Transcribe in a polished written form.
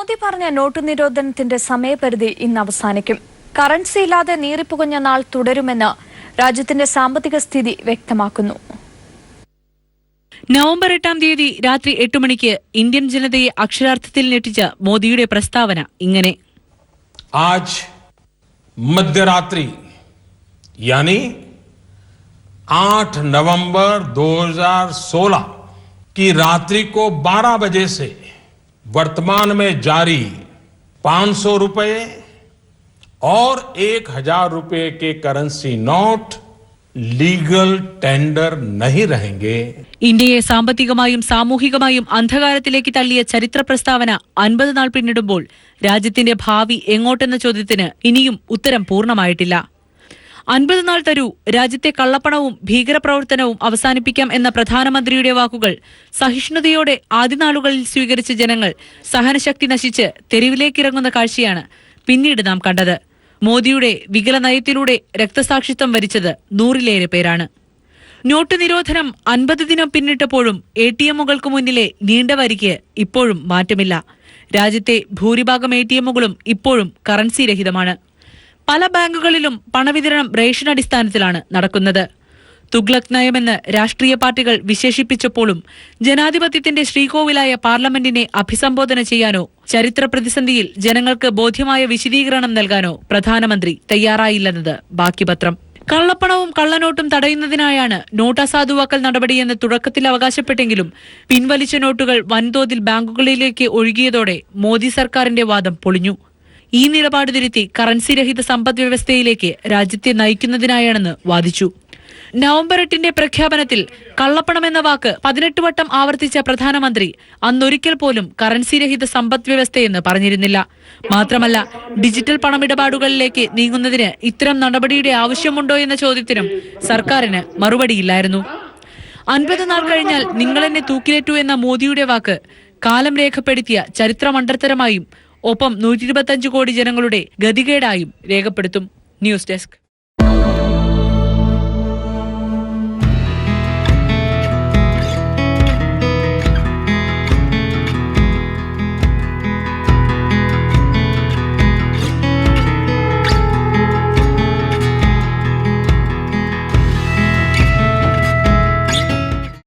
മോദി പറഞ്ഞ നോട്ട് നിരോധനത്തിന്റെ സമയപരിധി ഇന്ന് അവസാനിക്കും. കറൻസി ഇല്ലാതെ നീറിപ്പുകഞ്ഞ നാൾ തുടരുമെന്ന് രാജ്യത്തിന്റെ സാമ്പത്തിക സ്ഥിതി വ്യക്തമാക്കുന്നു. നവംബർ 8 തീയതി രാത്രി 8 മണിക്ക് ഇന്ത്യൻ ജനതയെ അക്ഷരാർത്ഥത്തിൽ ഞെട്ടിച്ച മോദിയുടെ പ്രസ്താവന ഇങ്ങനെ: ആജ് മധ്യരാത്രി यानी 8 नवंबर 2016 की रात्रि को 12 बजे से वर्तमान में जारी 500 रुपए और 1000 रुपए के करेंसी नोट ലീഗൽ ടെൻഡർ नहीं रहेंगे. ഇന്ത്യയെ സാമ്പത്തികമായും സാമൂഹികമായും അന്ധകാരത്തിലേക്ക് തള്ളിയ ചരിത്ര പ്രസ്താവന 50 നാൾ പിന്നിടുമ്പോൾ രാജ്യത്തിന്റെ ഭാവി എങ്ങോട്ടെന്ന ചോദ്യത്തിന് ഇനിയും ഉത്തരം പൂർണ്ണമായിട്ടില്ല. 50 നാൾ തരൂ, രാജ്യത്തെ കള്ളപ്പണവും ഭീകരപ്രവർത്തനവും അവസാനിപ്പിക്കാം എന്ന പ്രധാനമന്ത്രിയുടെ വാക്കുകൾ സഹിഷ്ണുതയോടെ ആദ്യനാളുകളിൽ സ്വീകരിച്ച ജനങ്ങൾ സഹനശക്തി നശിച്ച് തെരുവിലേക്കിറങ്ങുന്ന കാഴ്ചയാണ് പിന്നീട് നാം കണ്ടത്. മോദിയുടെ വികല നയത്തിലൂടെ രക്തസാക്ഷിത്വം വരിച്ചത് 100-ലേറെ പേരാണ്. നോട്ട് നിരോധനം 50 ദിനം പിന്നിട്ടപ്പോഴും ATMകൾക്ക് മുന്നിലെ നീണ്ട വരിക്ക് ഇപ്പോഴും മാറ്റമില്ല. രാജ്യത്തെ ഭൂരിഭാഗം ATMകളും ഇപ്പോഴും കറൻസി രഹിതമാണ്. പല ബാങ്കുകളിലും പണവിതരണം റേഷൻ അടിസ്ഥാനത്തിലാണ് നടക്കുന്നത്. തുഗ്ലക് നയമെന്ന് രാഷ്ട്രീയ പാർട്ടികൾ വിശേഷിപ്പിച്ചപ്പോഴും ജനാധിപത്യത്തിന്റെ ശ്രീകോവിലായ പാർലമെന്റിനെ അഭിസംബോധന ചെയ്യാനോ ചരിത്ര പ്രതിസന്ധിയിൽ ജനങ്ങൾക്ക് ബോധ്യമായ വിശദീകരണം നൽകാനോ പ്രധാനമന്ത്രി തയ്യാറായില്ലെന്നത് ബാക്കിപത്രം. കള്ളപ്പണവും കള്ളനോട്ടും തടയുന്നതിനായാണ് നോട്ട് അസാധുവാക്കൽ നടപടിയെന്ന് തുടക്കത്തിൽ അവകാശപ്പെട്ടെങ്കിലും പിൻവലിച്ച നോട്ടുകൾ വൻതോതിൽ ബാങ്കുകളിലേക്ക് ഒഴുകിയതോടെ മോദി സർക്കാരിന്റെ വാദം പൊളിഞ്ഞു. ഈ നിലപാട് തിരുത്തി കറൻസി രഹിത സമ്പദ് വ്യവസ്ഥയിലേക്ക് രാജ്യത്തെ നയിക്കുന്നതിനായാണെന്ന് വാദിച്ചു. നവംബർ 8 പ്രഖ്യാപനത്തിൽ കള്ളപ്പണമെന്ന വാക്ക് 18 വട്ടം ആവർത്തിച്ച പ്രധാനമന്ത്രി അന്നൊരിക്കൽ പോലും കറൻസി രഹിത സമ്പദ് വ്യവസ്ഥയെന്ന് പറഞ്ഞിരുന്നില്ല. മാത്രമല്ല, ഡിജിറ്റൽ പണമിടപാടുകളിലേക്ക് നീങ്ങുന്നതിന് ഇത്തരം നടപടിയുടെ ആവശ്യമുണ്ടോ എന്ന ചോദ്യത്തിനും സർക്കാരിന് മറുപടിയില്ലായിരുന്നു. 50 നാൾ കഴിഞ്ഞാൽ നിങ്ങളെന്നെ തൂക്കിലേറ്റു എന്ന മോദിയുടെ വാക്ക് കാലം രേഖപ്പെടുത്തിയ ചരിത്രമണ്ടത്തരമായും ഒപ്പം 125 കോടി ജനങ്ങളുടെ ഗതികേടായും രേഖപ്പെടുത്തും. News desk.